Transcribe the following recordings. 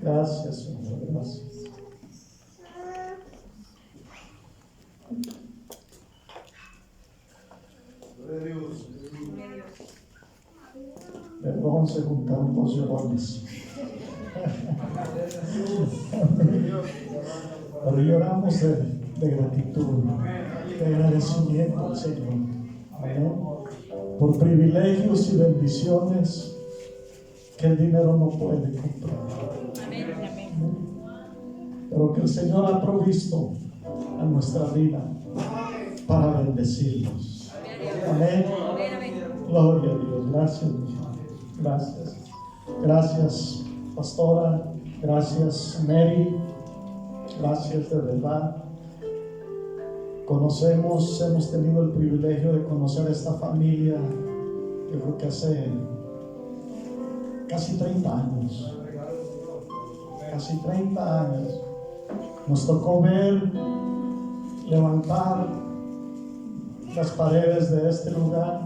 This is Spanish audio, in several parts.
Gracias, Señor, gracias. Perdón, se juntaron dos llorones. Pero lloramos de gratitud, de agradecimiento al Señor. Amén. Por privilegios y bendiciones que el dinero no puede comprar. Pero que el Señor ha provisto a nuestra vida para bendecirnos. Amén. Gloria a Dios. Gracias, mi Padre. Gracias. Gracias, pastora. Gracias, Mary. Gracias de verdad. Hemos tenido el privilegio de conocer a esta familia, yo creo que hace casi 30 años. Casi 30 años. Nos tocó ver levantar las paredes de este lugar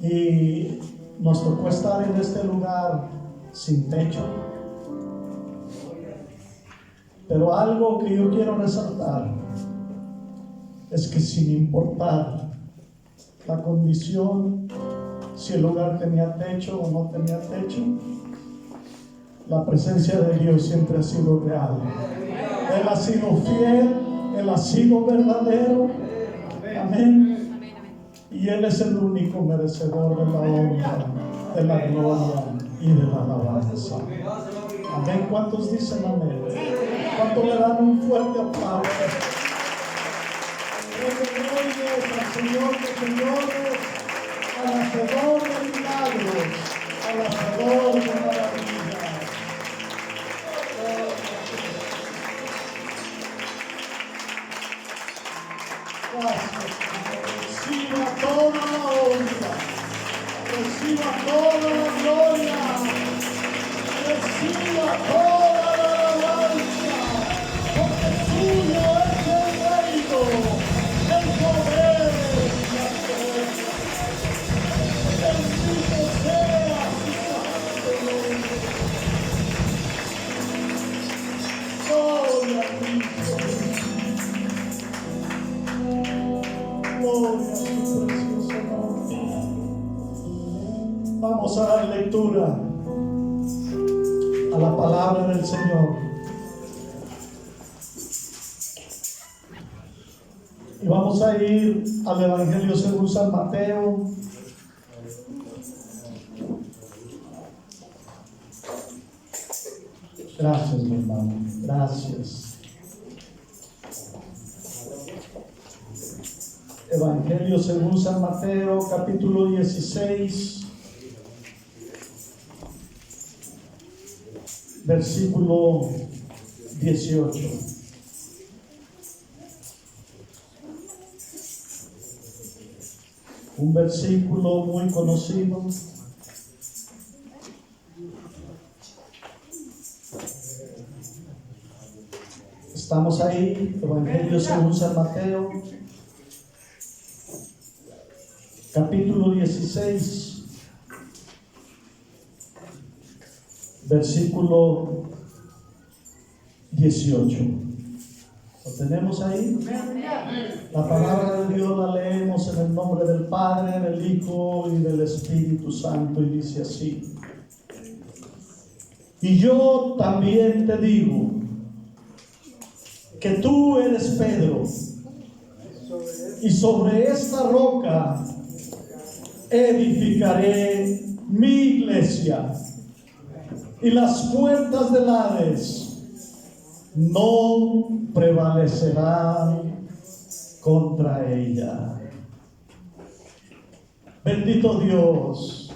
y nos tocó estar en este lugar sin techo. Pero algo que yo quiero resaltar es que sin importar la condición, si el lugar tenía techo o no tenía techo, la presencia de Dios siempre ha sido real. Él ha sido fiel, Él ha sido verdadero. Amén. Y Él es el único merecedor de la honra, de la gloria y de la alabanza. Amén. ¿Cuántos dicen amén? ¿Cuántos le dan un fuerte aplauso? Al Señor de señores, al hacedor de milagros, al hacedor de maravillas. Gracias, reciba toda la honra, reciba toda la gloria, reciba toda la alabanza, porque suyo es el reino, el poder y la fuerza. Bendito sea su santo nombre. Gloria a Cristo. Gloria a su precioso nombre. Vamos a dar lectura a la palabra del Señor. Y vamos a ir al Evangelio según San Mateo. Gracias, mi hermano. Gracias. Evangelio según San Mateo, capítulo 16, versículo 18. Un versículo muy conocido. Estamos ahí, Evangelio según San Mateo, capítulo 16, versículo 18. ¿Lo tenemos ahí? La palabra de Dios la leemos en el nombre del Padre, del Hijo y del Espíritu Santo, y dice así: y yo también te digo que tú eres Pedro, y sobre esta roca edificaré mi iglesia, y las puertas del Hades no prevalecerán contra ella. Bendito Dios,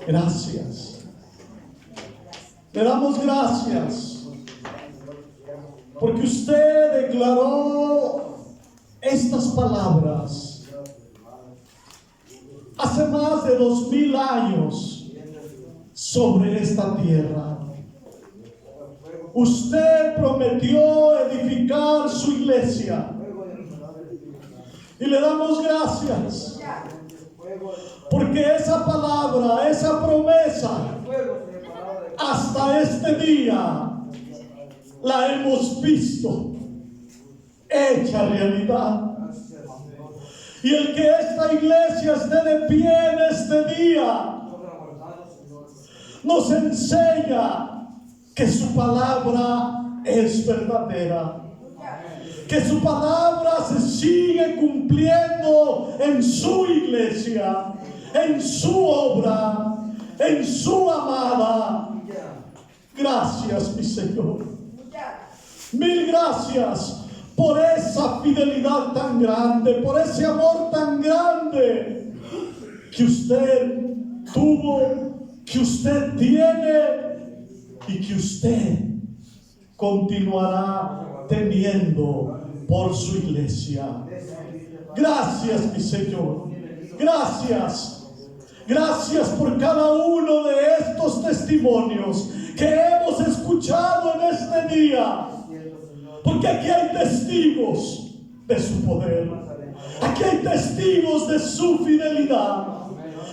gracias. Le damos gracias porque usted declaró estas palabras hace más de 2000 años sobre esta tierra. Usted prometió edificar su iglesia y le damos gracias porque esa palabra, esa promesa hasta este día la hemos visto hecha realidad. Y el que esta iglesia esté de pie en este día nos enseña que su palabra es verdadera, que su palabra se sigue cumpliendo en su iglesia, en su obra, en su amada. Gracias, mi Señor. Mil gracias por esa fidelidad tan grande, por ese amor tan grande que usted tuvo, que usted tiene y que usted continuará teniendo por su iglesia. Gracias, mi Señor. Gracias. Gracias por cada uno de estos testimonios que hemos escuchado en este día. Porque aquí hay testigos de su poder. Aquí hay testigos de su fidelidad.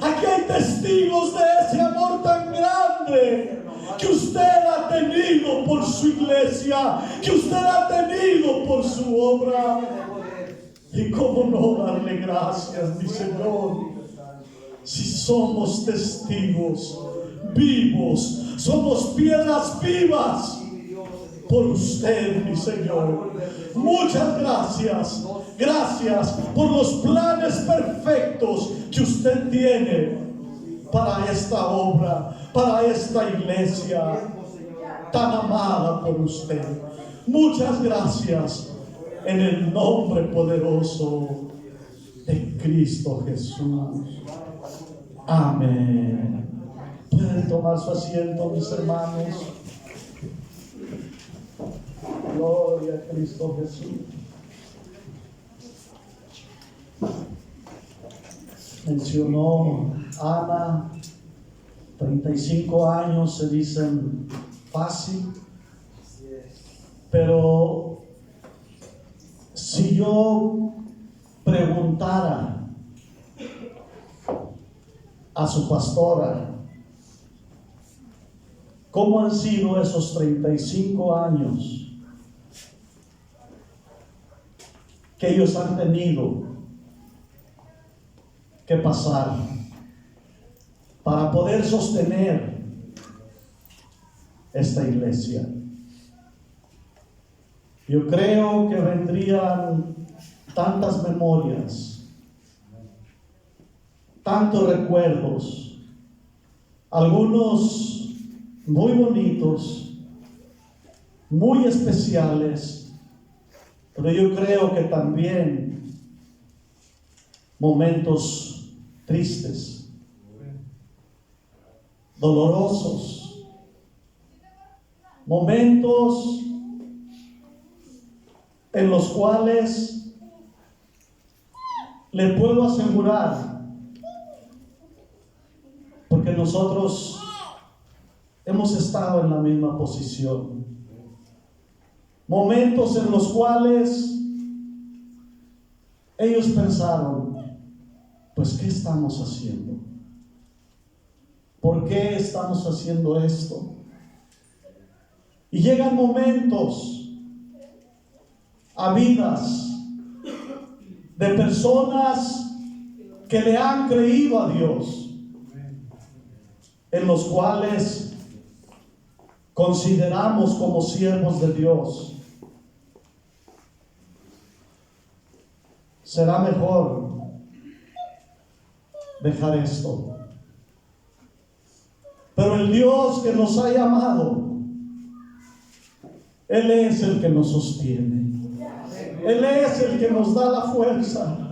Aquí hay testigos de ese amor tan grande que usted ha tenido por su iglesia, que usted ha tenido por su obra. Y cómo no darle gracias, mi Señor, si somos testigos vivos, somos piedras vivas por usted, mi Señor. Muchas gracias. Gracias por los planes perfectos que usted tiene para esta obra, para esta iglesia tan amada por usted. Muchas gracias en el nombre poderoso de Cristo Jesús. Amén. Pueden tomar su asiento, mis hermanos. Gloria a Cristo Jesús. Mencionó Ana, 35 años se dicen fácil, pero si yo preguntara a su pastora cómo han sido esos 35 años que ellos han tenido que pasar para poder sostener esta iglesia, yo creo que vendrían tantas memorias, tantos recuerdos, algunos muy bonitos, muy especiales, pero yo creo que también momentos tristes, dolorosos, momentos en los cuales le puedo asegurar, porque nosotros hemos estado en la misma posición, momentos en los cuales ellos pensaron, pues ¿qué estamos haciendo? ¿Por qué estamos haciendo esto? Y llegan momentos a vidas de personas que le han creído a Dios, en los cuales consideramos como siervos de Dios. Será mejor dejar esto. Pero el Dios que nos ha llamado, Él es el que nos sostiene. Él es el que nos da la fuerza.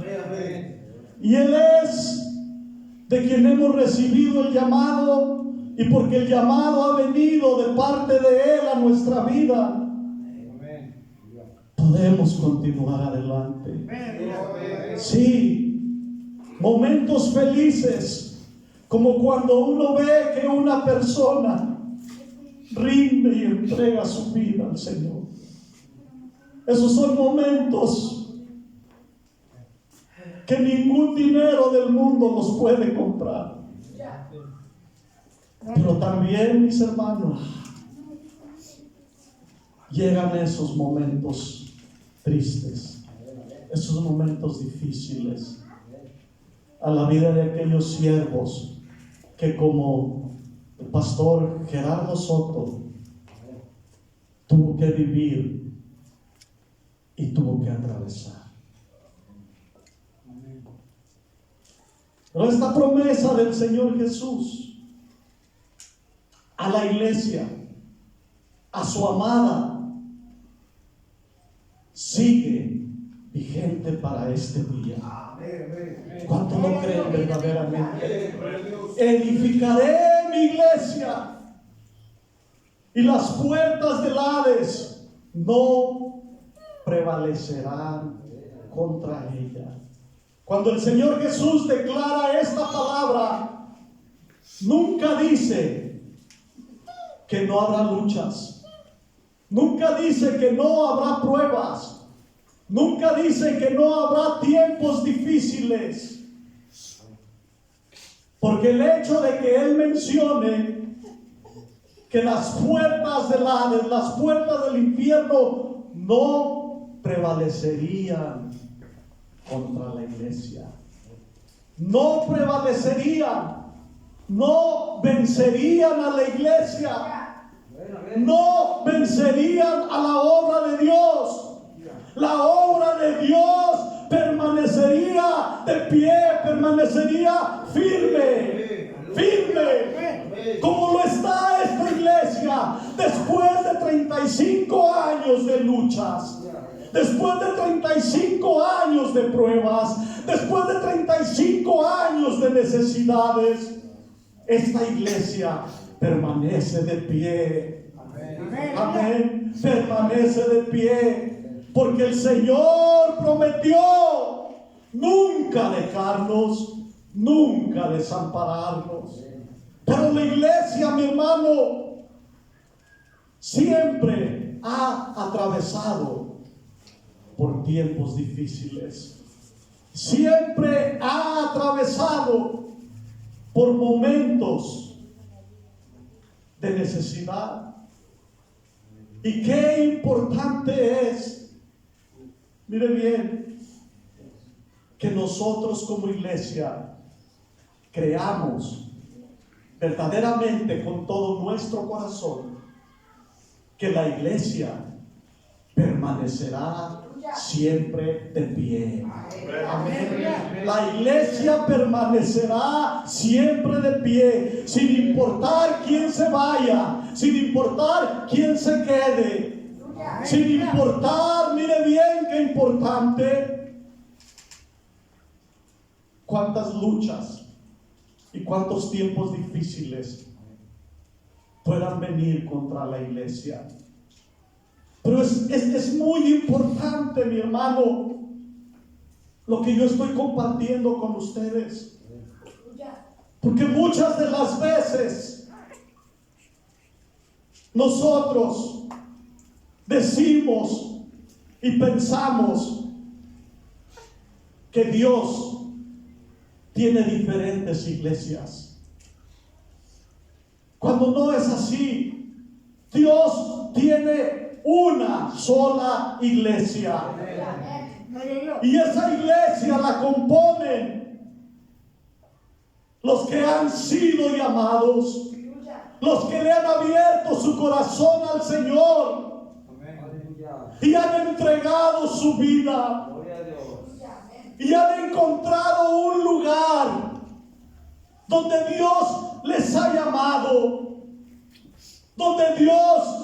Y Él es de quien hemos recibido el llamado, y porque el llamado ha venido de parte de Él a nuestra vida, podemos continuar adelante. Sí, momentos felices, como cuando uno ve que una persona rinde y entrega su vida al Señor. Esos son momentos que ningún dinero del mundo nos puede comprar. Pero también, mis hermanos, llegan esos momentos tristes, esos momentos difíciles a la vida de aquellos siervos que, como el pastor Gerardo Soto, tuvo que vivir y tuvo que atravesar. Pero esta promesa del Señor Jesús a la iglesia, a su amada, sigue vigente para este día. ¿Cuánto lo creen verdaderamente? Edificaré mi iglesia y las puertas del Hades no prevalecerán contra ella. Cuando el Señor Jesús declara esta palabra, nunca dice que no habrá luchas, nunca dice que no habrá pruebas, nunca dice que no habrá tiempos difíciles, porque el hecho de que Él mencione que las puertas del Hades, las puertas del infierno no prevalecerían contra la iglesia, no prevalecerían, no vencerían a la iglesia, no vencerían a la obra de Dios. La obra de Dios permanecería de pie, permanecería firme, firme, como lo está esta iglesia después de 35 años de luchas, después de 35 años de pruebas, después de 35 años de necesidades. Esta iglesia permanece de pie. Amén. Permanece de pie. Porque el Señor prometió nunca dejarnos, nunca desampararnos. Pero la iglesia, mi hermano, siempre ha atravesado por tiempos difíciles. Siempre ha atravesado por momentos de necesidad. Y qué importante es, mire bien, que nosotros como iglesia creamos verdaderamente con todo nuestro corazón que la iglesia permanecerá siempre de pie. Amén. La iglesia permanecerá siempre de pie, sin importar quién se vaya, sin importar quién se quede, sin importar, mire bien qué importante, cuántas luchas y cuántos tiempos difíciles puedan venir contra la iglesia. Pero es muy importante, mi hermano, lo que yo estoy compartiendo con ustedes. Porque muchas de las veces nosotros decimos y pensamos que Dios tiene diferentes iglesias, cuando no es así. Dios tiene una sola iglesia, y esa iglesia la componen los que han sido llamados, los que le han abierto su corazón al Señor y han entregado su vida y han encontrado un lugar donde Dios les ha llamado, donde Dios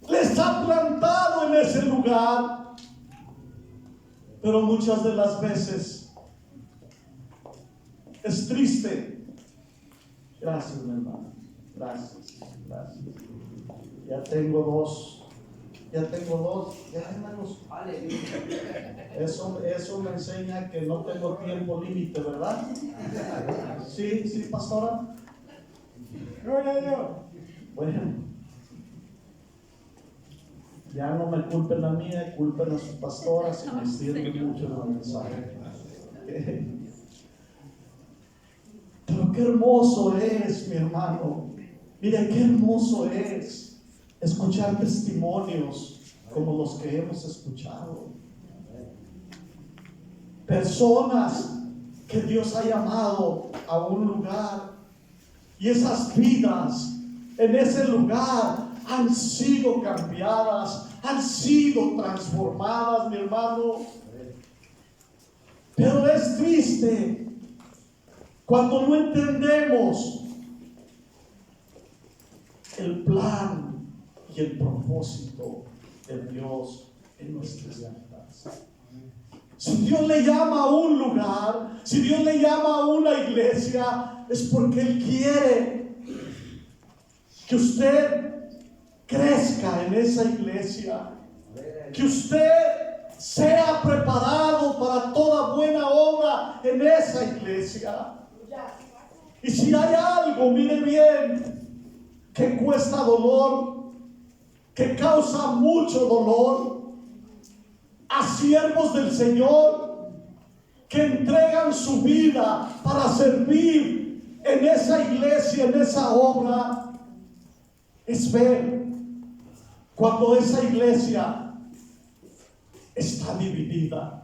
les ha plantado en ese lugar. Pero muchas de las veces es triste. Gracias, mi hermano. Gracias. Ya tengo dos. Ya, hermanos. Eso me enseña que no tengo tiempo límite, ¿verdad? Sí, pastora. Bueno. Ya no me culpen a mí, culpen a sus pastoras y me sirven mucho el mensaje. Pero qué hermoso es, mi hermano, Mire qué hermoso es escuchar testimonios como los que hemos escuchado. Personas que Dios ha llamado a un lugar y esas vidas en ese lugar han sido cambiadas, han sido transformadas, mi hermano. Pero es triste cuando no entendemos el plan y el propósito de Dios en nuestras vidas. Si Dios le llama a un lugar, si Dios le llama a una iglesia, es porque Él quiere que usted crezca en esa iglesia, que usted sea preparado para toda buena obra en esa iglesia. Y si hay algo, mire bien, que cuesta dolor, que causa mucho dolor, a siervos del Señor que entregan su vida para servir en esa iglesia, en esa obra, es ver cuando esa iglesia está dividida,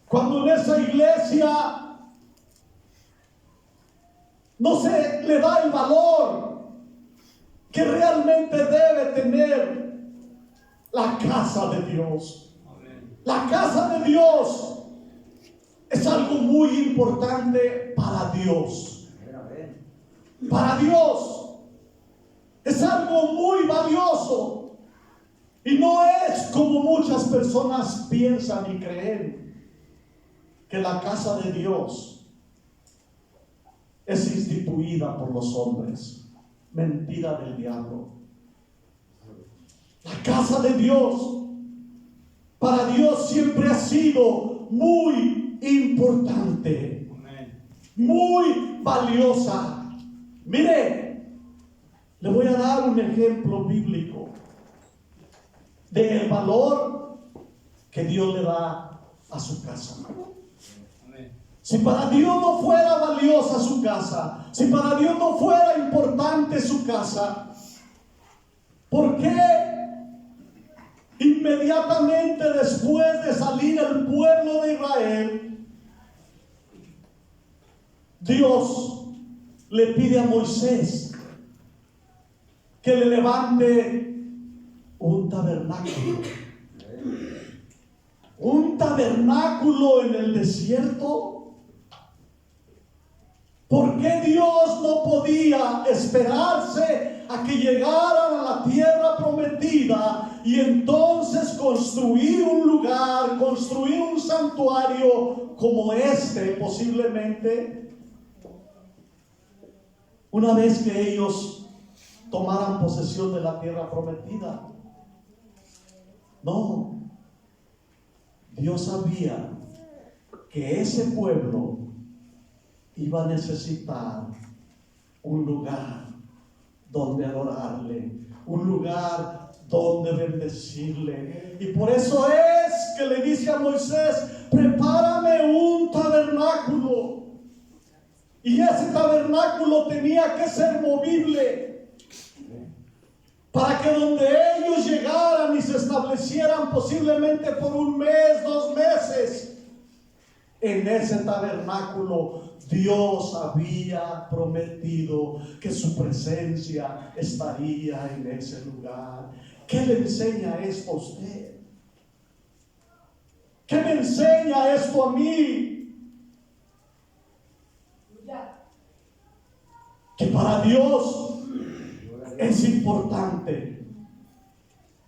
cuando en esa iglesia no se le da el valor que realmente debe tener la casa de Dios. La casa de Dios es algo muy importante para Dios. Para Dios es algo muy valioso. Y no es como muchas personas piensan y creen, que la casa de Dios es instituida por los hombres. Mentira del diablo. La casa de Dios para Dios siempre ha sido muy importante, muy valiosa. Mire, le voy a dar un ejemplo bíblico del valor que Dios le da a su casa. Si para Dios no fuera valiosa su casa, si para Dios no fuera importante su casa, ¿por qué inmediatamente después de salir el pueblo de Israel, Dios le pide a Moisés que le levante un tabernáculo? Un tabernáculo en el desierto. ¿Por qué Dios no podía esperarse a que llegaran a la tierra prometida y entonces construir un lugar, construir un santuario como este posiblemente? Una vez que ellos tomaran posesión de la tierra prometida. No, Dios sabía que ese pueblo iba a necesitar un lugar donde adorarle, un lugar donde bendecirle. Y por eso es que le dice a Moisés: prepárame un tabernáculo. Y ese tabernáculo tenía que ser movible, para que donde ellos llegaran y se establecieran posiblemente por un mes, 2 meses, en ese tabernáculo Dios había prometido que su presencia estaría en ese lugar. ¿Qué le enseña esto a usted? ¿Qué me enseña esto a mí? Que para Dios es importante,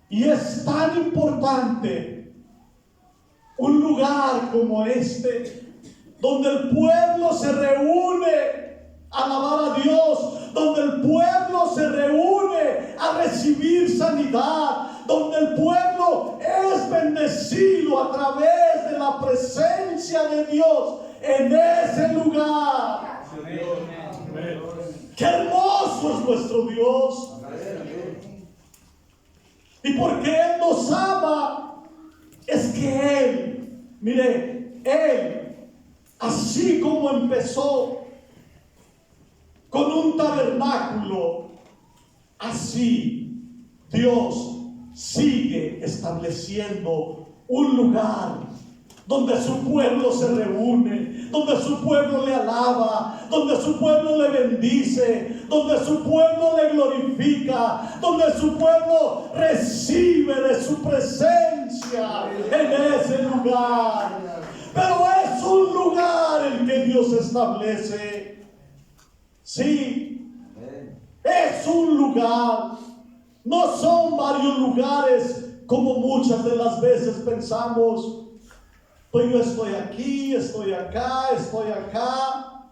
y es tan importante un lugar como este, donde el pueblo se reúne a alabar a Dios, donde el pueblo se reúne a recibir sanidad, donde el pueblo es bendecido a través de la presencia de Dios en ese lugar. Amén. ¡Qué hermoso es nuestro Dios! Y porque Él nos ama, es que Él, mire, Él, así como empezó con un tabernáculo Así Dios sigue estableciendo un lugar donde su pueblo se reúne, donde su pueblo le alaba, donde su pueblo le bendice, donde su pueblo le glorifica, donde su pueblo recibe de su presencia en ese lugar. Pero es un lugar el que Dios establece. Sí, es un lugar. No son varios lugares como muchas de las veces pensamos. Pues yo estoy aquí, estoy acá, estoy acá.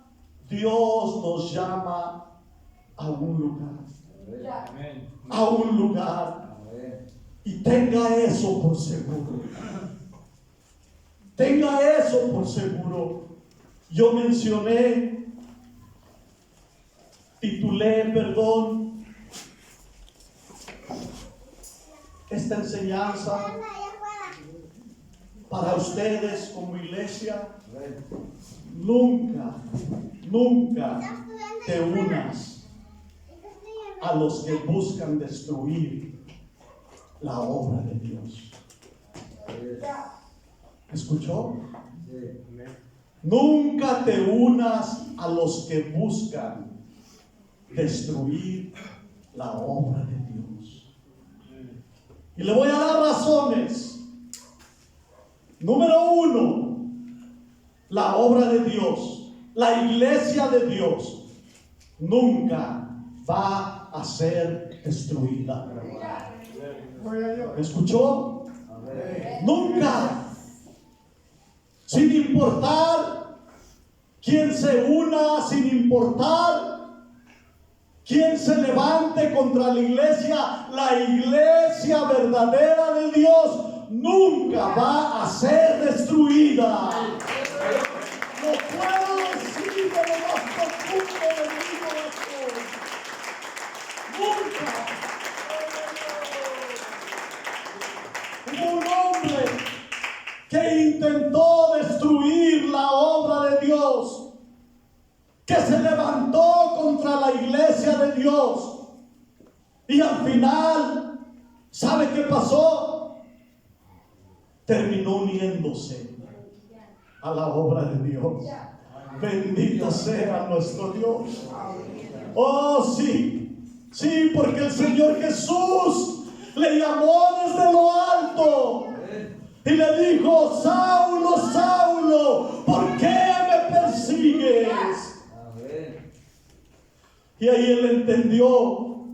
Dios nos llama a un lugar. A un lugar. Y tenga eso por seguro. Tenga eso por seguro. Yo titulé, esta enseñanza para ustedes como iglesia. Nunca te unas a los que buscan destruir la obra de Dios. ¿Escuchó? Nunca te unas a los que buscan destruir la obra de Dios. Y le voy a dar razones. Número 1, la obra de Dios, la iglesia de Dios, nunca va a ser destruida. ¿Me escuchó? Nunca. Sin importar quién se una, sin importar quién se levante contra la iglesia verdadera de Dios nunca va a ser destruida. Lo puedo decir de lo más profundo de mi corazón. Nunca. Hubo un hombre que intentó destruir la obra de Dios, que se levantó contra la iglesia de Dios, y al final, ¿sabe qué pasó? Terminó uniéndose a la obra de Dios. Bendito sea nuestro Dios. Oh, sí, sí, porque el Señor Jesús le llamó desde lo alto y le dijo: Saulo, Saulo, ¿por qué me persigues? Y ahí él entendió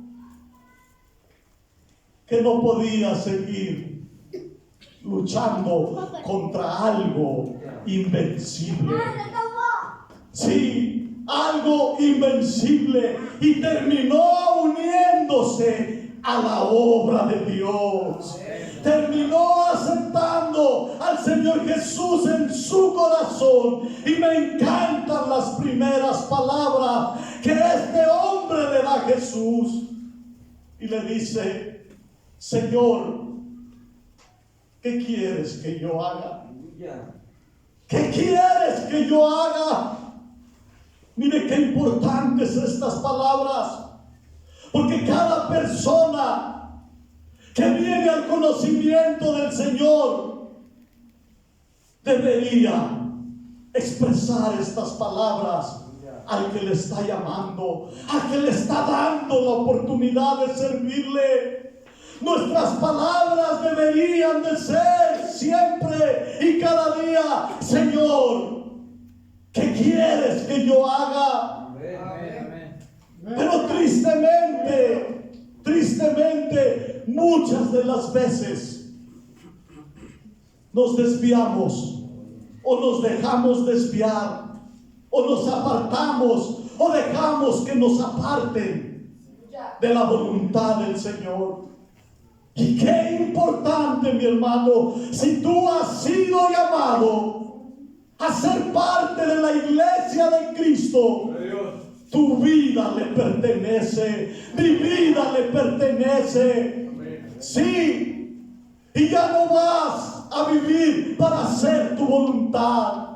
que no podía seguir luchando contra algo invencible. Sí, algo invencible. Y terminó uniéndose a la obra de Dios. Terminó aceptando al Señor Jesús en su corazón. Y me encantan las primeras palabras que este hombre le da a Jesús. Y le dice: Señor, ¿qué quieres que yo haga? ¿Qué quieres que yo haga? Mire qué importantes estas palabras, porque cada persona que viene al conocimiento del Señor debería expresar estas palabras al que le está llamando, al que le está dando la oportunidad de servirle. Nuestras palabras deberían de ser siempre y cada día: Señor, ¿qué quieres que yo haga? Amén. Pero tristemente, muchas de las veces nos desviamos, o nos dejamos desviar, o nos apartamos, o dejamos que nos aparten de la voluntad del Señor. Y qué importante, mi hermano, si tú has sido llamado a ser parte de la iglesia de Cristo, tu vida le pertenece, mi vida le pertenece. Sí, y ya no vas a vivir para hacer tu voluntad,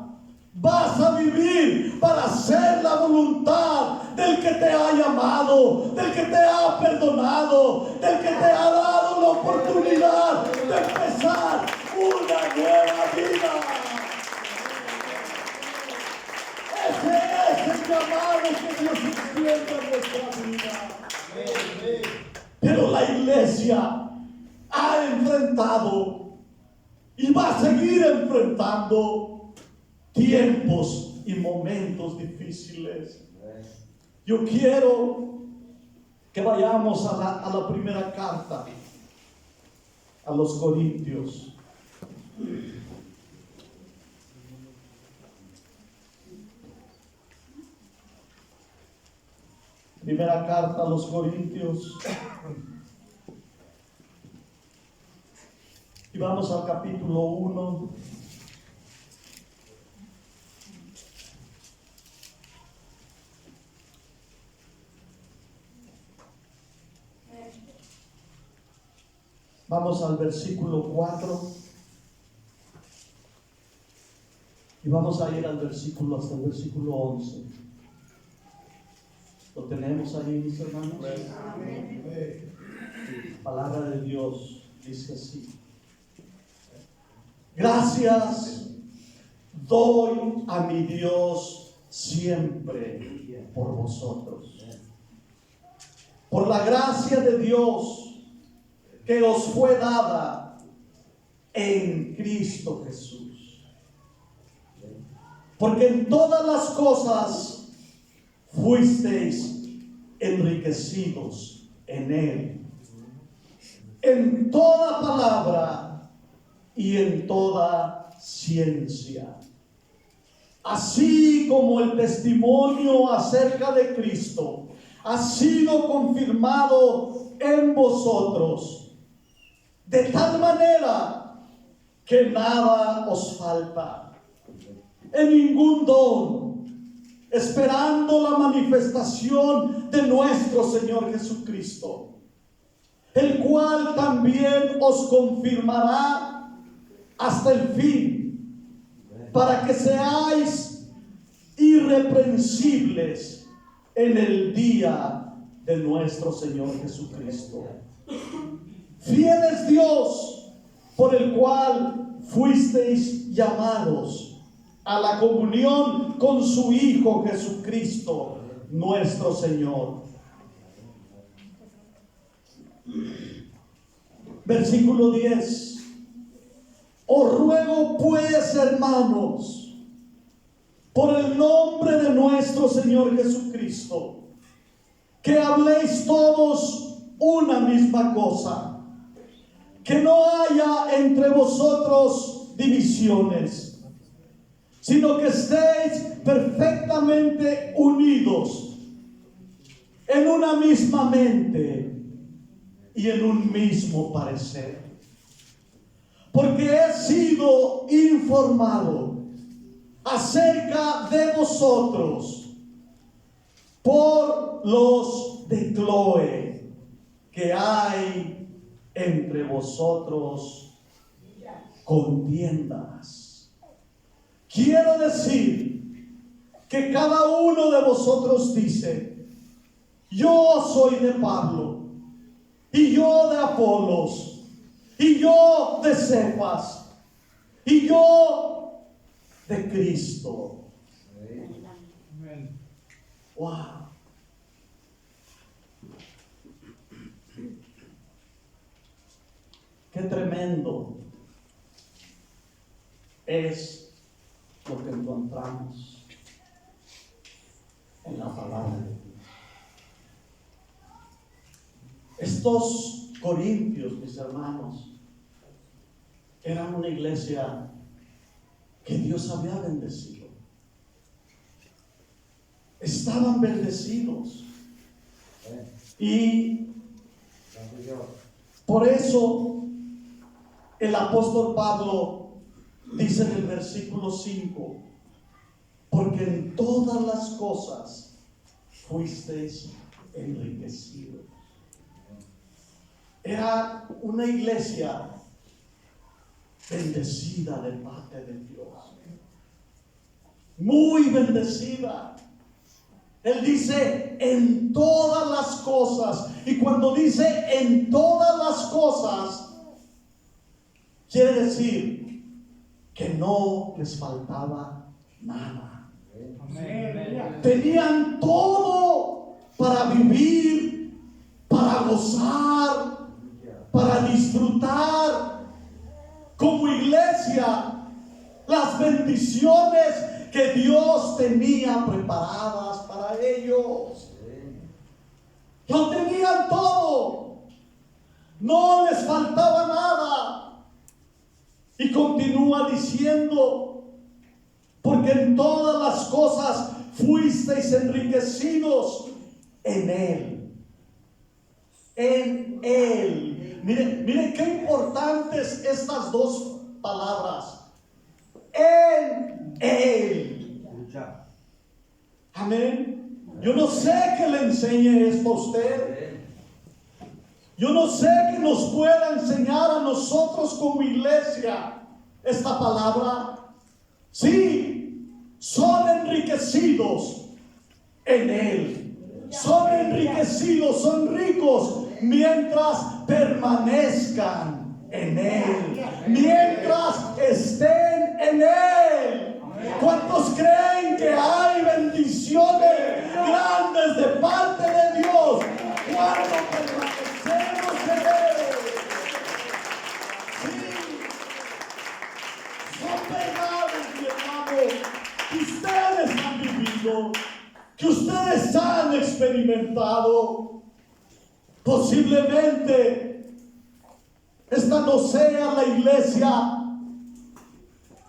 vas a vivir para hacer la voluntad del del que te ha llamado, del que te ha perdonado, del que te ha dado la oportunidad de empezar una nueva vida. Ese es el llamado que Dios extiende en nuestra vida. Pero la iglesia ha enfrentado y va a seguir enfrentando tiempos y momentos difíciles. Yo quiero que vayamos a la primera carta a los Corintios. Primera carta a los Corintios. Y vamos al capítulo 1. Vamos al versículo 4. Y vamos a ir al versículo hasta el versículo 11. ¿Lo tenemos ahí, mis hermanos? Amén. Palabra de Dios dice así: gracias doy a mi Dios siempre por vosotros, por la gracia de Dios que os fue dada en Cristo Jesús. Porque en todas las cosas fuisteis enriquecidos en Él, en toda palabra y en toda ciencia, así como el testimonio acerca de Cristo ha sido confirmado en vosotros, de tal manera que nada os falta en ningún don, esperando la manifestación de nuestro Señor Jesucristo, el cual también os confirmará hasta el fin, para que seáis irreprensibles en el día de nuestro Señor Jesucristo. Fiel es Dios, por el cual fuisteis llamados a la comunión con su Hijo Jesucristo, nuestro Señor. Versículo 10. Os ruego pues, hermanos, por el nombre de nuestro Señor Jesucristo, que habléis todos una misma cosa, que no haya entre vosotros divisiones, sino que estéis perfectamente unidos en una misma mente y en un mismo parecer. Porque he sido informado acerca de vosotros por los de Cloé, que hay entre vosotros contiendas. Quiero decir que cada uno de vosotros dice: yo soy de Pablo, y yo de Apolos, y yo de Cefas, y yo de Cristo. Wow. Qué tremendo es lo que encontramos en la palabra de Dios. Estos corintios, mis hermanos, eran una iglesia que Dios había bendecido. Estaban bendecidos. Y por eso el apóstol Pablo dice en el versículo 5: porque en todas las cosas fuisteis enriquecidos. Era una iglesia bendecida de parte de Dios, muy bendecida. Él dice en todas las cosas. Y cuando dice en todas las cosas, quiere decir que no les faltaba nada. Tenían todo para vivir, para gozar, para disfrutar como iglesia las bendiciones que Dios tenía preparadas para ellos. Lo tenían todo, no les faltaba nada. Y continúa diciendo: porque en todas las cosas fuisteis enriquecidos en Él. En Él. Miren qué importantes estas dos palabras. En Él. Amén. Yo no sé que le enseñe esto a usted. Yo no sé que nos pueda enseñar a nosotros como iglesia esta palabra. Sí, son enriquecidos en Él. Son enriquecidos, son ricos mientras permanezcan en Él, mientras estén en Él. ¿Cuántos creen que hay bendiciones grandes de parte de Dios cuando permanecemos en Él? Sí, son verdades, mi hermano, que ustedes han vivido, que ustedes han experimentado. Posiblemente esta no sea la iglesia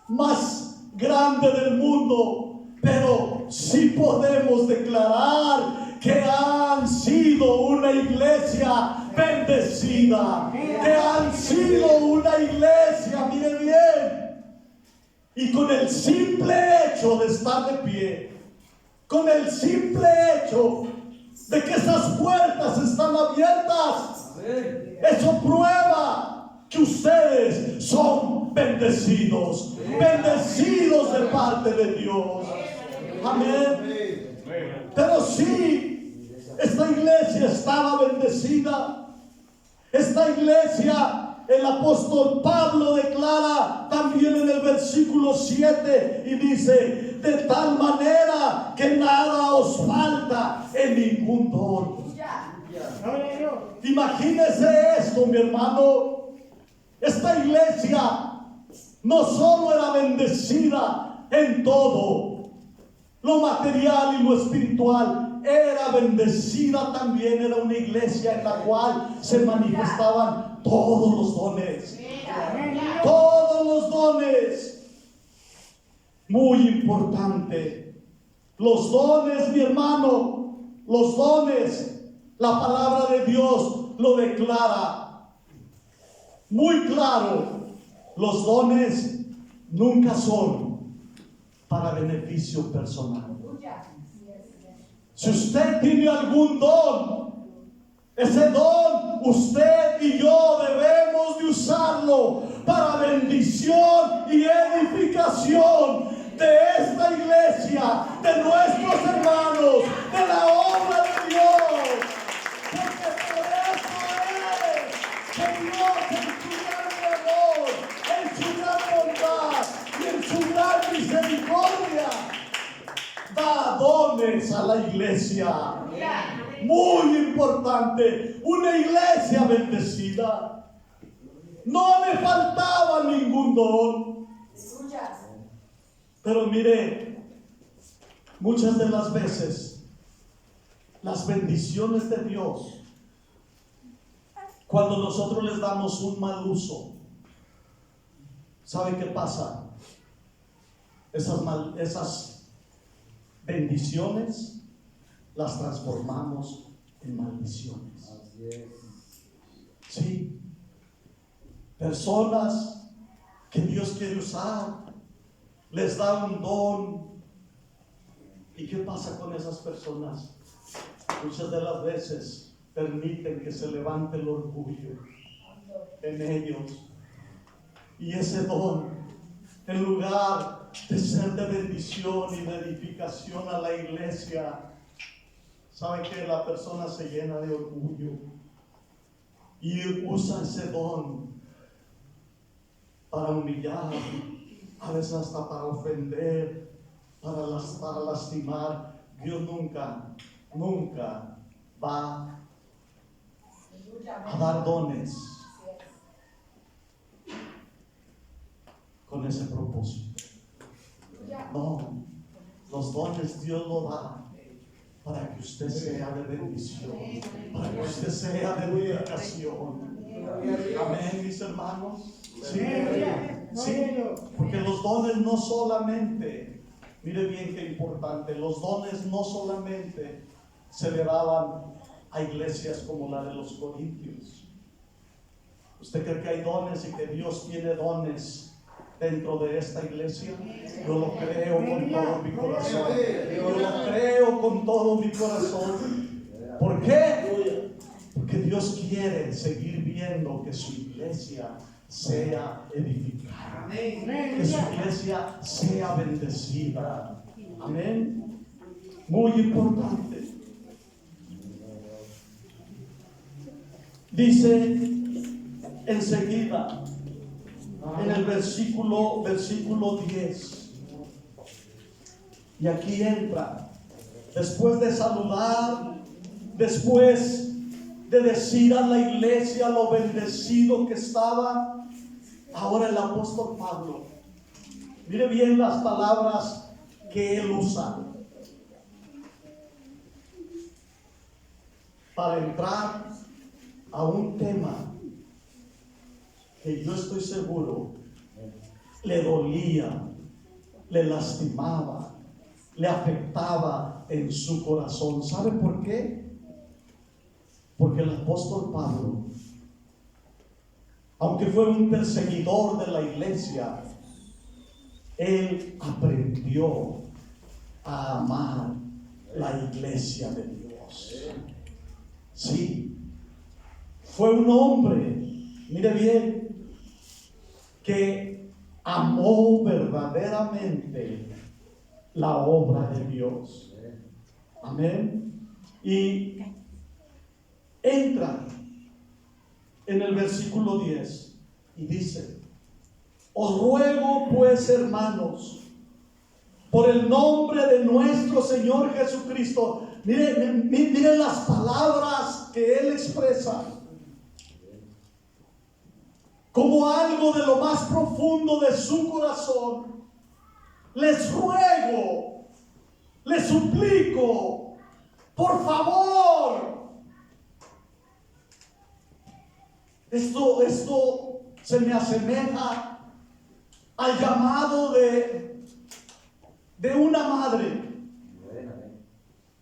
más grande del mundo, pero sí podemos declarar que han sido una iglesia bendecida, que han sido una iglesia, mire bien, y con el simple hecho de estar de pie, con el simple hecho de que esas puertas están abiertas, eso prueba que ustedes son bendecidos, bendecidos de parte de Dios. Amén. Pero sí, esta iglesia estaba bendecida. Esta iglesia, el apóstol Pablo declara también en el versículo 7 y dice: de tal manera que nada os falta en ningún don. Imagínese esto, mi hermano. Esta iglesia no solo era bendecida en todo, lo material y lo espiritual, era bendecida también. Era una iglesia en la cual se manifestaban todos los dones. Todos los dones. Muy importante. Los dones, mi hermano, los dones, la palabra de Dios lo declara muy claro. Los dones nunca son para beneficio personal. Si usted tiene algún don, ese don usted y yo debemos de usarlo para bendición y edificación de esta iglesia, de nuestros hermanos, de la obra de Dios. Porque por eso es que Dios, en su gran amor, en su gran bondad y en su gran misericordia, da dones a la iglesia. Muy importante, una iglesia bendecida. No le faltaba ningún don. Pero mire, muchas de las veces las bendiciones de Dios, cuando nosotros les damos un mal uso, ¿sabe qué pasa? Esas bendiciones las transformamos en maldiciones. Sí, personas que Dios quiere usar, les da un don. ¿Y qué pasa con esas personas? Muchas de las veces permiten que se levante el orgullo en ellos, y ese don, en lugar de ser de bendición y de edificación a la iglesia, ¿Sabe que la persona se llena de orgullo y usa ese don para humillar, a veces hasta para ofender, para lastimar? Dios nunca va a dar dones con ese propósito. No, los dones Dios lo da para que usted sea de bendición, para que usted sea de edificación. Amén, mis hermanos. Sí, porque los dones no solamente, mire bien qué importante, los dones no solamente se le daban a iglesias como la de los Corintios. ¿Usted cree que hay dones y que Dios tiene dones dentro de esta iglesia? Yo lo creo con todo mi corazón. Yo lo creo con todo mi corazón. ¿Por qué? Porque Dios quiere seguir viendo que su iglesia sea edificada, que su iglesia sea bendecida. Amén. Muy importante. Dice enseguida en el versículo 10, y aquí entra, después de saludar, después de decir a la iglesia lo bendecido que estaba, ahora el apóstol Pablo, mire bien las palabras que él usa para entrar a un tema que yo estoy seguro le dolía, le lastimaba, le afectaba en su corazón. ¿Sabe por qué? Porque el apóstol Pablo, aunque fue un perseguidor de la iglesia, él aprendió a amar la iglesia de Dios. Sí, fue un hombre, mire bien, que amó verdaderamente la obra de Dios. Amén. Y entra en el versículo 10 y dice: os ruego pues, hermanos, por el nombre de nuestro Señor Jesucristo. Miren las palabras que él expresa como algo de lo más profundo de su corazón. Les ruego, les suplico, por favor. Esto se me asemeja al llamado de una madre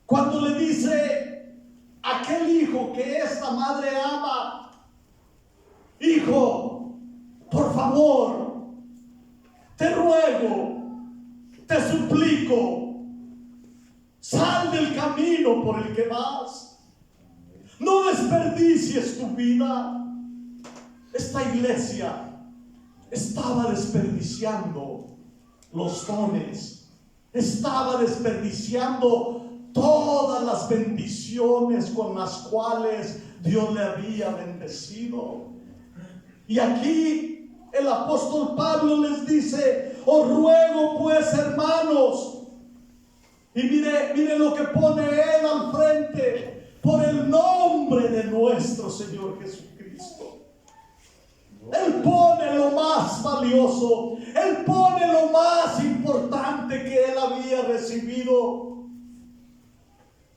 cuando le dice a aquel hijo que esta madre ama: hijo, por favor, te ruego, te suplico, sal del camino por el que vas, no desperdicies tu vida. Esta iglesia estaba desperdiciando los dones, estaba desperdiciando todas las bendiciones con las cuales Dios le había bendecido. Y aquí el apóstol Pablo les dice: os ruego pues, hermanos, y mire lo que pone él al frente: por el nombre de nuestro Señor Jesucristo. Él pone lo más valioso, él pone lo más importante que él había recibido.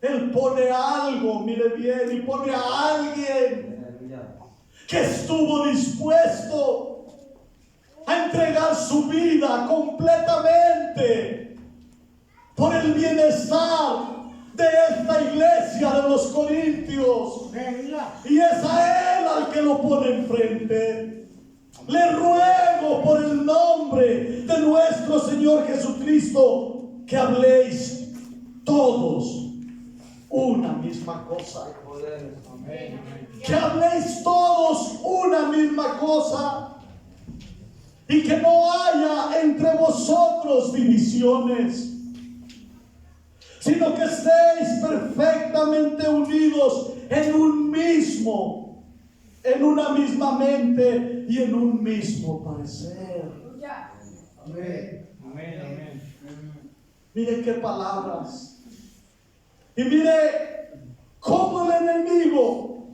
Él pone algo, mire bien, y pone a alguien que estuvo dispuesto a entregar su vida completamente por el bienestar de esta iglesia de los Corintios. Y es a él al que lo pone enfrente. Le ruego por el nombre de nuestro Señor Jesucristo que habléis todos una misma cosa. Que habléis todos una misma cosa, y que no haya entre vosotros divisiones, sino que estéis perfectamente unidos en una misma mente y en un mismo parecer. Amén. Amén. Amén. Mire qué palabras. Y mire cómo el enemigo,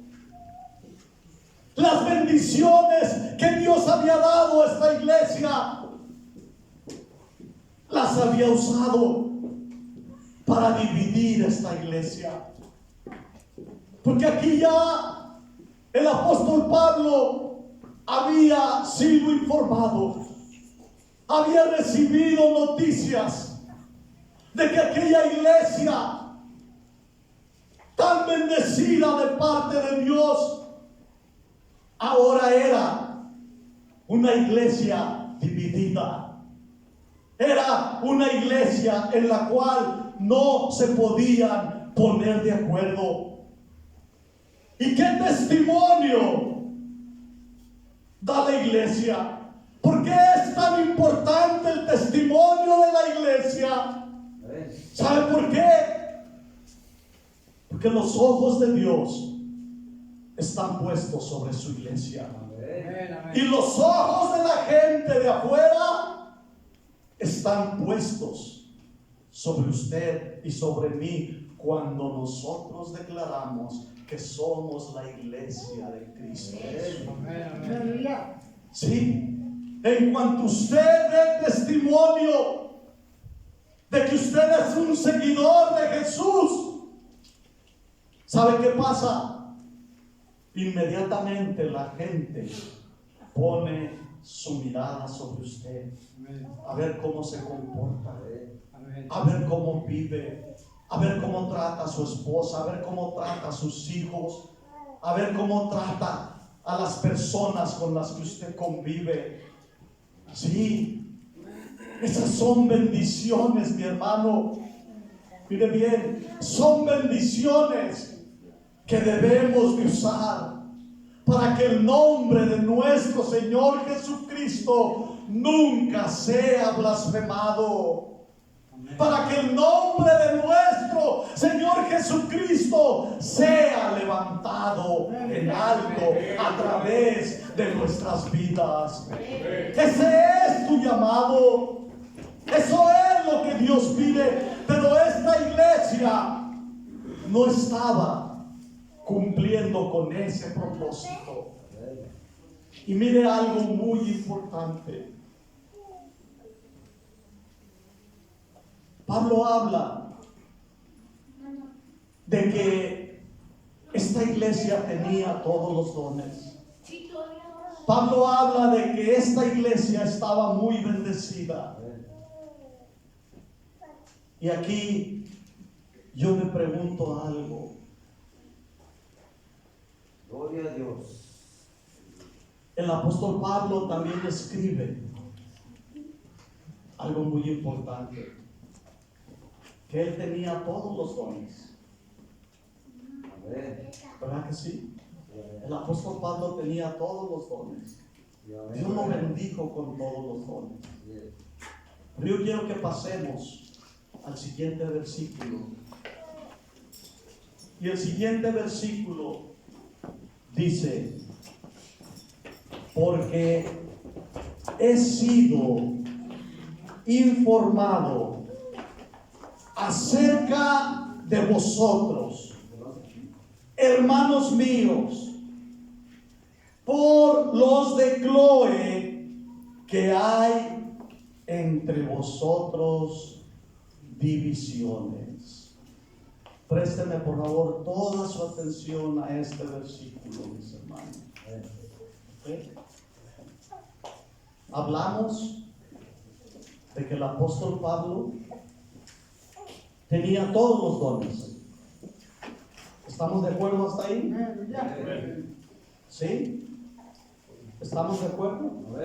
las bendiciones que Dios había dado a esta iglesia, las había usado para dividir esta iglesia. Porque aquí ya el apóstol Pablo había sido informado, había recibido noticias de que aquella iglesia tan bendecida de parte de Dios ahora era una iglesia dividida. Era una iglesia en la cual no se podían poner de acuerdo. ¿Y qué testimonio da la iglesia? ¿Por qué es tan importante el testimonio de la iglesia? ¿Sabe por qué? Porque los ojos de Dios están puestos sobre su iglesia. Y los ojos de la gente de afuera están puestos sobre usted y sobre mí cuando nosotros declaramos que somos la iglesia de Cristo. Sí, en cuanto usted dé testimonio de que usted es un seguidor de Jesús, ¿sabe qué pasa? Inmediatamente la gente pone su mirada sobre usted, a ver cómo se comporta, a ver cómo vive, a ver cómo trata a su esposa, a ver cómo trata a sus hijos, a ver cómo trata a las personas con las que usted convive. Sí, esas son bendiciones, mi hermano. Mire bien, son bendiciones que debemos de usar para que el nombre de nuestro Señor Jesucristo nunca sea blasfemado. Para que el nombre de nuestro Señor Jesucristo sea levantado en alto a través de nuestras vidas. Ese es tu llamado. Eso es lo que Dios pide. Pero esta iglesia no estaba cumpliendo con ese propósito. Y mire algo muy importante. Pablo habla de que esta iglesia tenía todos los dones. Pablo habla de que esta iglesia estaba muy bendecida. Y aquí yo me pregunto algo. Gloria a Dios. El apóstol Pablo también escribe algo muy importante, que él tenía todos los dones. ¿Verdad que sí? El apóstol Pablo tenía todos los dones. Dios lo bendijo con todos los dones. Pero yo quiero que pasemos al siguiente versículo. Y el siguiente versículo dice: porque he sido informado acerca de vosotros, hermanos míos, por los de Cloé, que hay entre vosotros divisiones. Présteme por favor toda su atención a este versículo, mis hermanos. ¿Okay? Hablamos de que el apóstol Pablo tenía todos los dones. ¿Estamos de acuerdo hasta ahí? ¿Sí? ¿Estamos de acuerdo?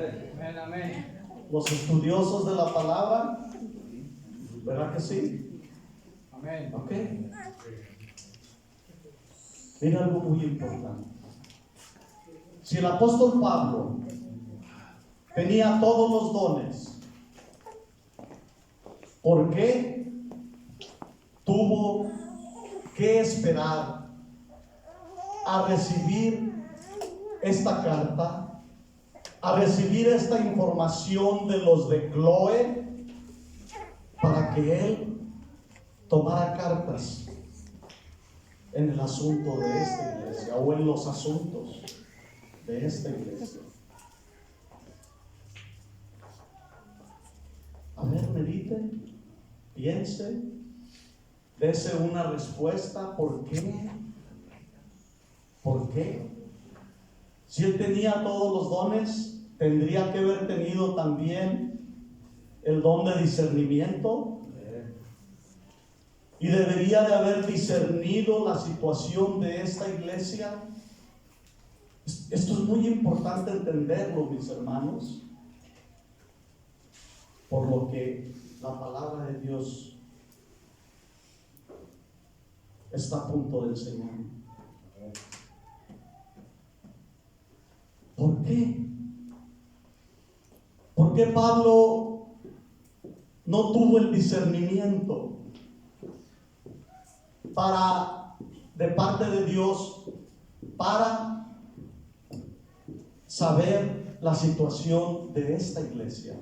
Amén. Los estudiosos de la palabra, ¿verdad que sí? Amén. Ok. Mira algo muy importante. Si el apóstol Pablo tenía todos los dones, ¿por qué tuvo que esperar a recibir esta carta, a recibir esta información de los de Chloe, para que él tomara cartas en el asunto de esta iglesia o en los asuntos de esta iglesia. A ver, medite, piense, dése una respuesta. ¿Por qué? ¿Por qué? Si él tenía todos los dones, tendría que haber tenido también el don de discernimiento. Y debería de haber discernido la situación de esta iglesia. Esto es muy importante entenderlo, mis hermanos, por lo que la palabra de Dios está a punto de enseñar. ¿Por qué? ¿Por qué Pablo no tuvo el discernimiento de parte de Dios para saber la situación de esta iglesia?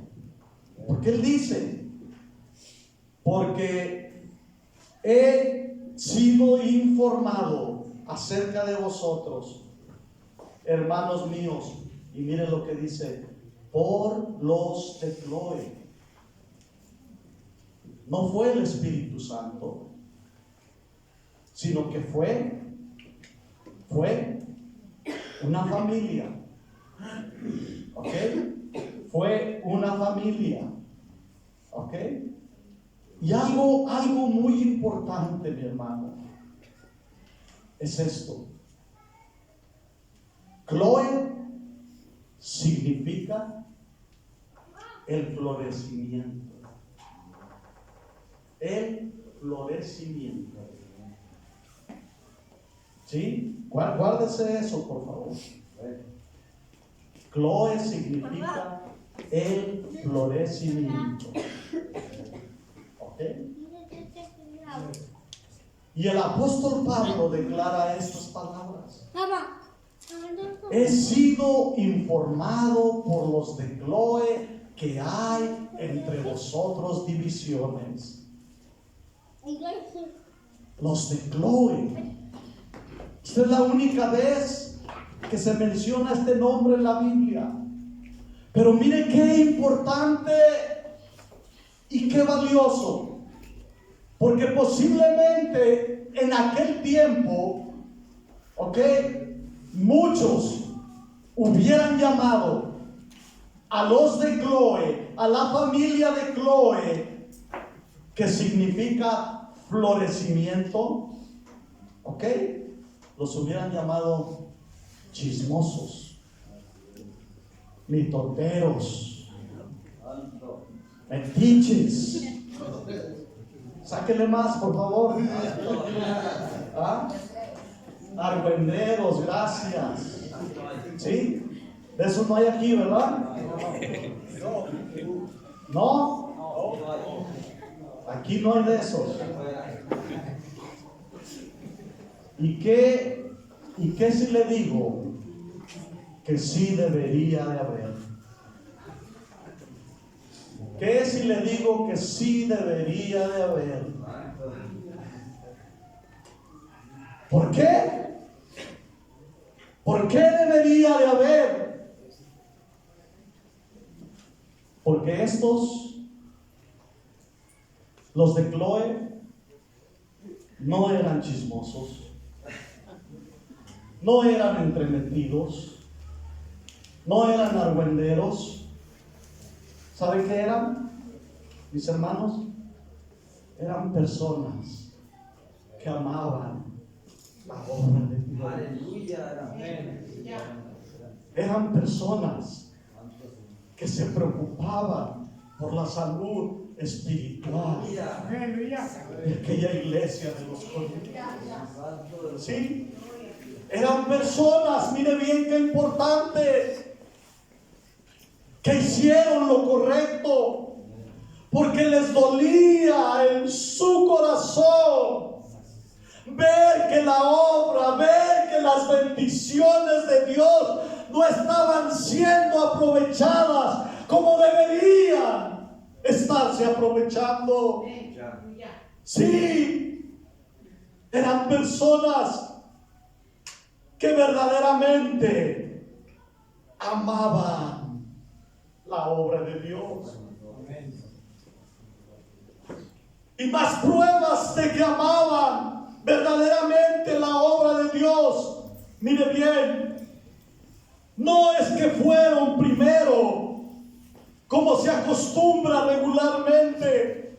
Porque él dice, porque he sido informado acerca de vosotros, hermanos míos, y miren lo que dice, por los de Chloe. No fue el Espíritu Santo, sino que fue una familia. ¿Ok? Fue una familia. ¿Ok? Y algo muy importante, mi hermano, es esto. Chloe significa el florecimiento. El florecimiento. ¿Sí? Guárdese eso, por favor. Chloe significa el florecimiento. ¿Ok? Y el apóstol Pablo declara estas palabras. He sido informado por los de Chloe que hay entre vosotros divisiones. Los de Chloe. Esta es la única vez que se menciona este nombre en la Biblia. Pero mire qué importante y qué valioso. Porque posiblemente en aquel tiempo, ¿ok?, muchos hubieran llamado a los de Chloe, a la familia de Chloe, que significa florecimiento, ¿ok?, los hubieran llamado chismosos, mitoteros, metiches. Sáquenle más, por favor. ¿Ah? Argüenderos, gracias. ¿Sí? De eso no hay aquí, ¿verdad? ¿No? Aquí no hay de esos. ¿Y qué si le digo que sí debería de haber? ¿Qué si le digo que sí debería de haber? ¿Por qué? ¿Por qué debería de haber? Porque los de Chloe, no eran chismosos, no eran entremetidos, no eran argüenderos. ¿Saben qué eran, mis hermanos? Eran personas que amaban la obra de Dios. Aleluya. Eran personas que se preocupaban por la salud espiritual de aquella iglesia de los Corintios. ¿Sí? Eran personas, mire bien qué importante, que hicieron lo correcto porque les dolía en su corazón ver que la obra, ver que las bendiciones de Dios no estaban siendo aprovechadas como deberían estarse aprovechando. Sí, eran personas que verdaderamente amaban la obra de Dios. Y más pruebas de que amaban verdaderamente la obra de Dios. Mire bien, no es que fueron primero, como se acostumbra regularmente,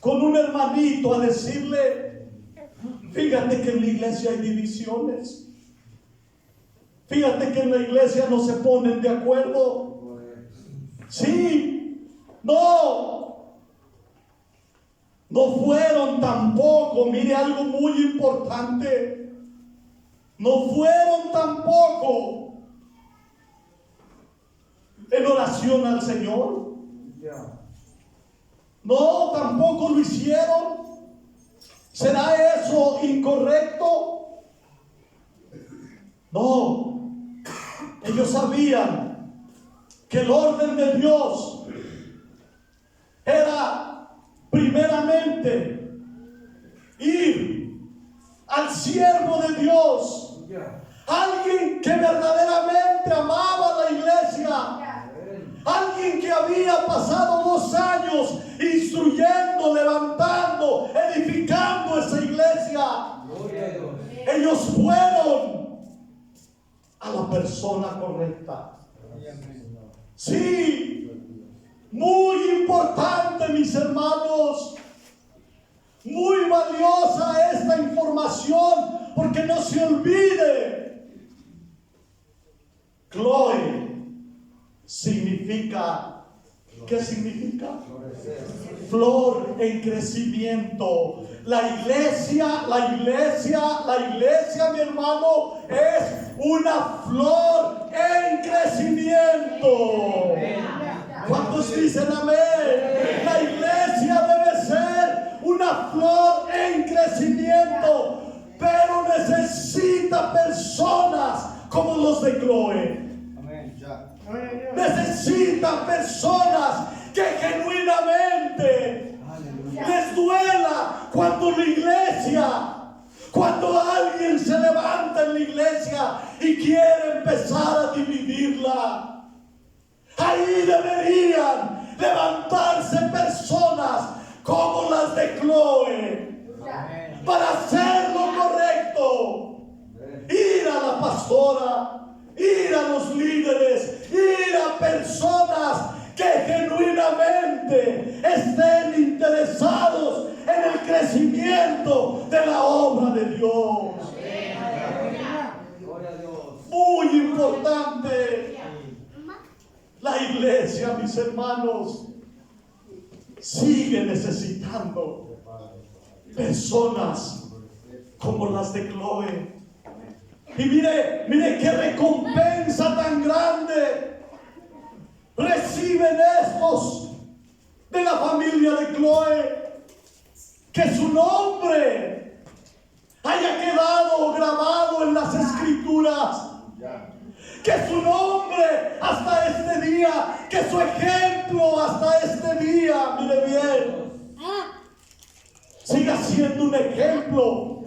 con un hermanito a decirle: fíjate que en la iglesia hay divisiones. Fíjate que en la iglesia no se ponen de acuerdo. Sí, no fueron tampoco, mire algo muy importante, no fueron tampoco en oración al Señor. No, tampoco lo hicieron. ¿Será eso incorrecto? No, ellos sabían que el orden de Dios era primeramente ir al siervo de Dios, alguien que verdaderamente amaba la iglesia, alguien que había pasado 2 años instruyendo, levantando, edificando esa iglesia. Ellos fueron a la persona correcta. Sí, muy importante, mis hermanos, muy valiosa esta información, porque no se olvide, Chloe significa, ¿qué significa? Flor en crecimiento. La iglesia, mi hermano, es una flor en crecimiento. ¿Cuántos dicen amén? La iglesia debe ser una flor en crecimiento, pero necesita personas como los de Chloe. Necesita personas que genuinamente les duela cuando la iglesia, cuando alguien se levanta en la iglesia y quiere empezar a dividirla. Ahí deberían levantarse personas como las de Chloe para hacer lo correcto. Ir a la pastora, ir a los líderes, ir a personas que genuinamente estén interesados en el crecimiento de la obra de Dios. Muy importante. La iglesia, mis hermanos, sigue necesitando personas como las de Chloe. Y mire qué recompensa tan grande reciben estos de la familia de Chloe, que su nombre haya quedado grabado en las escrituras, que su nombre hasta este día, que su ejemplo hasta este día, mire bien, siga siendo un ejemplo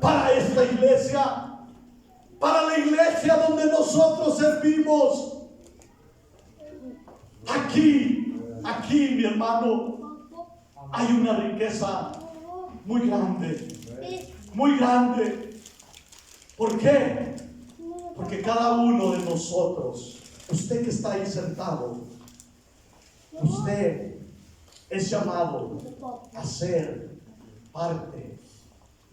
para esta iglesia, para la iglesia donde nosotros servimos. Aquí, mi hermano, hay una riqueza muy grande, muy grande. ¿Por qué? Porque cada uno de nosotros, usted que está ahí sentado, usted es llamado a ser parte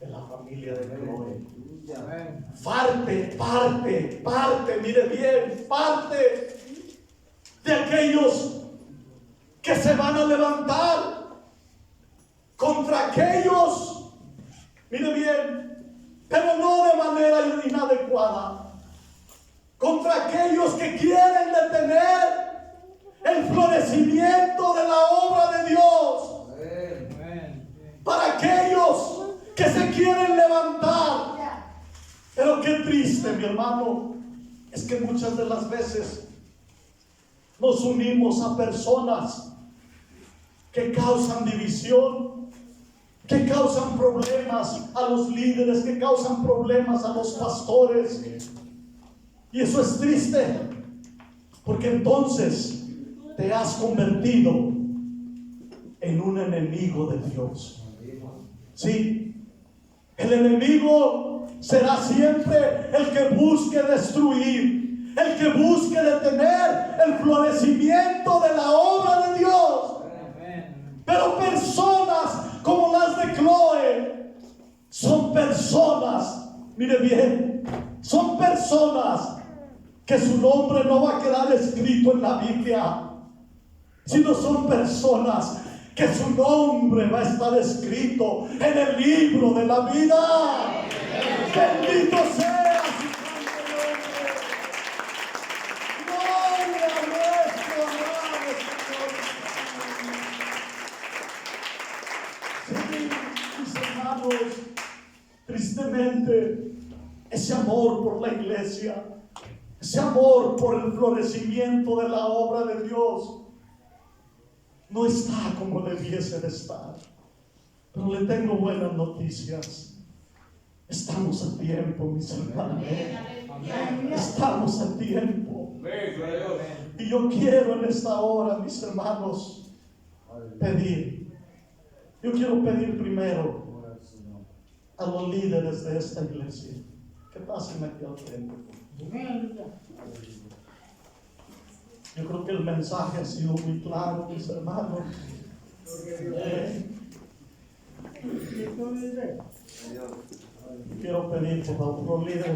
de la familia de Chloe. Parte, mire bien, parte de aquellos que se van a levantar contra aquellos, mire bien, pero no de manera inadecuada, contra aquellos que quieren detener el florecimiento de la obra de Dios, para aquellos que se quieren levantar Pero qué triste, mi hermano, es que muchas de las veces nos unimos a personas que causan división, que causan problemas a los líderes, que causan problemas a los pastores. Y eso es triste, porque entonces te has convertido en un enemigo de Dios. Sí, el enemigo será siempre el que busque destruir, el que busque detener el florecimiento de la obra de Dios. Pero personas como las de Chloe son personas, mire bien, son personas que su nombre no va a quedar escrito en la Biblia, sino son personas que su nombre va a estar escrito en el libro de la vida. Bendito sea su santo nombre. Gloria a nuestro amado Señor. Sí, mis hermanos, tristemente, ese amor por la iglesia, ese amor por el florecimiento de la obra de Dios, no está como debiese de estar. Pero le tengo buenas noticias. Estamos a tiempo, mis hermanos. Estamos a tiempo. Y yo quiero en esta hora, mis hermanos, pedir. Yo quiero pedir primero a los líderes de esta iglesia que pasen aquí al frente. Yo creo que el mensaje ha sido muy claro, mis hermanos. Quiero pedir por favor, los líderes